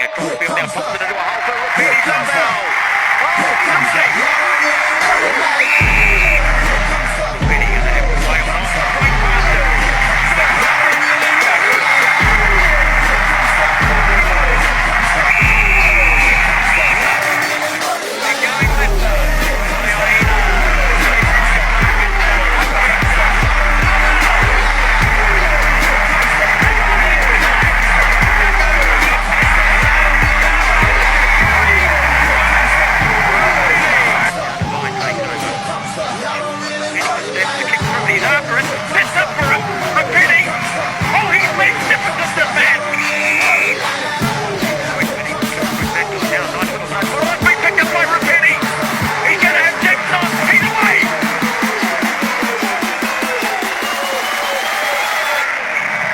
across the field now, pops it into a hole for Rapini, somehow. Oh, something! Rapini gonna have to play on straight past it. They're going left side. He's after it. That's up for it. Rapini. Oh, he's magnificent, this man. Picked up by Rapini. He's going to have Jackson on. He's away.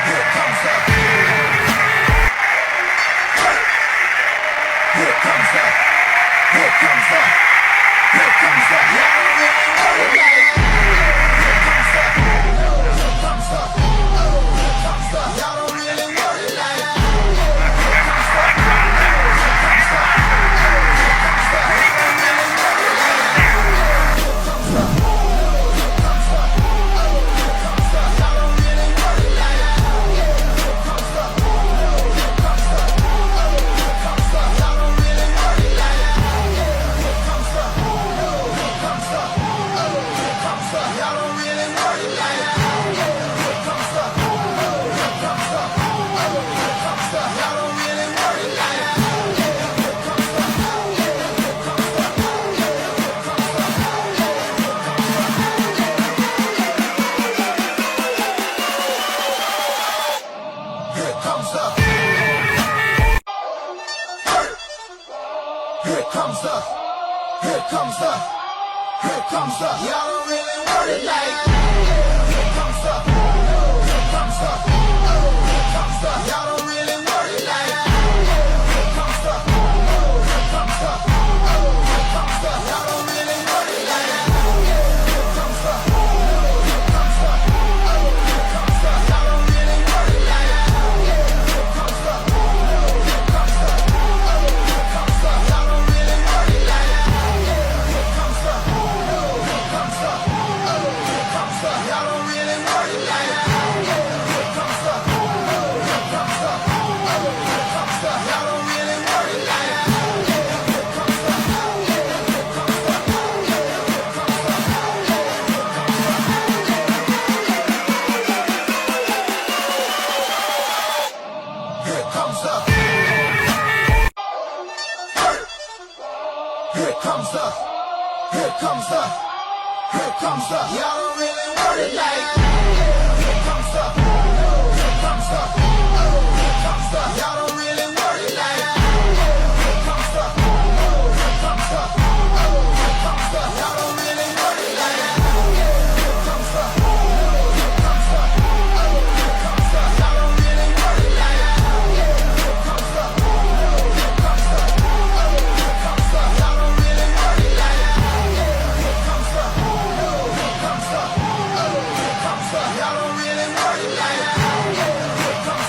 Here comes the. Here comes the. Here comes the. Here comes the. Y'all don't really want it like that. Here comes the, y'all don't really want it like that. Here comes the, here comes the, here comes the, y'all don't really want it like that. Here comes the, here comes the, here comes the, y'all don't really want it like that. Here comes the, here comes the, here comes the, y'all don't really want it like that. Here comes the, here comes the, here comes the, y'all don't really want it like that. Here comes the, here comes the, here comes the, y'all don't really want it like that. Here comes the, here comes the, here comes the, y'all don't really want it like that. Here comes the, here comes the, here comes the, here comes the, here comes the, here comes the, here comes the, y'all don't really want it like that. Here comes the, here comes the, here comes the, y'all don't really want it like that. Here comes the, here comes the, here comes the, y'all don't really want it like that. Here comes the, here comes the, here comes the, y'all don't really want it like that. Here comes the, here comes the, here comes the, y'all don't really want it like that. Here comes the, here comes the, here comes the, y'all don't really want it like that. Here comes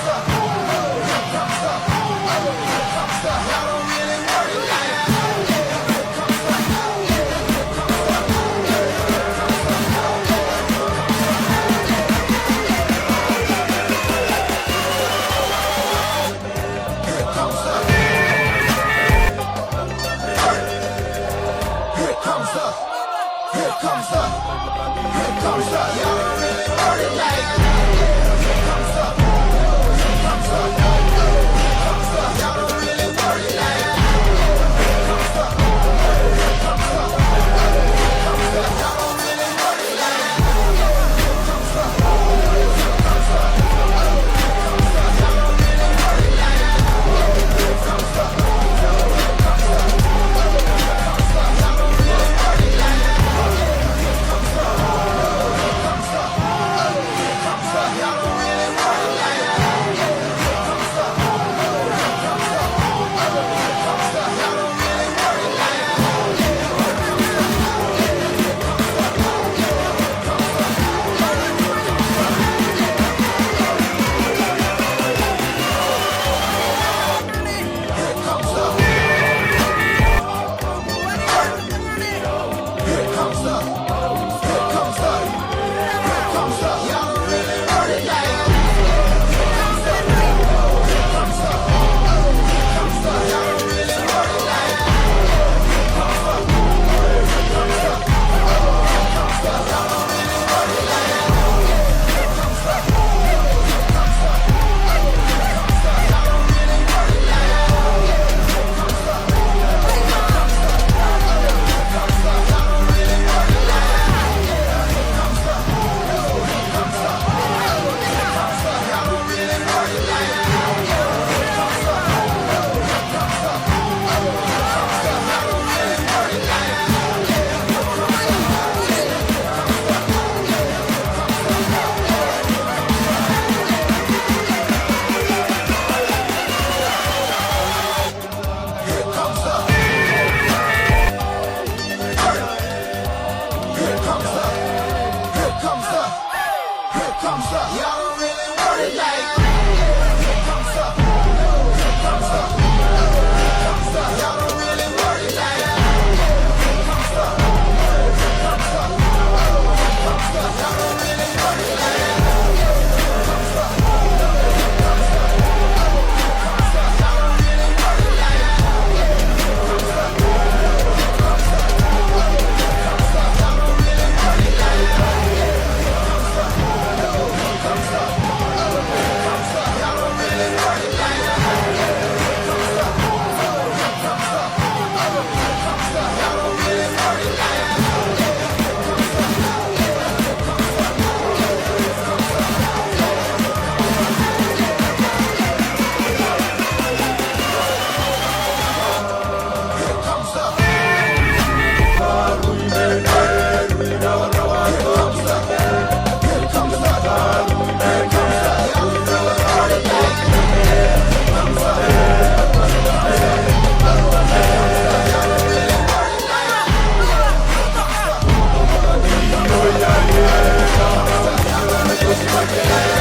Yeah.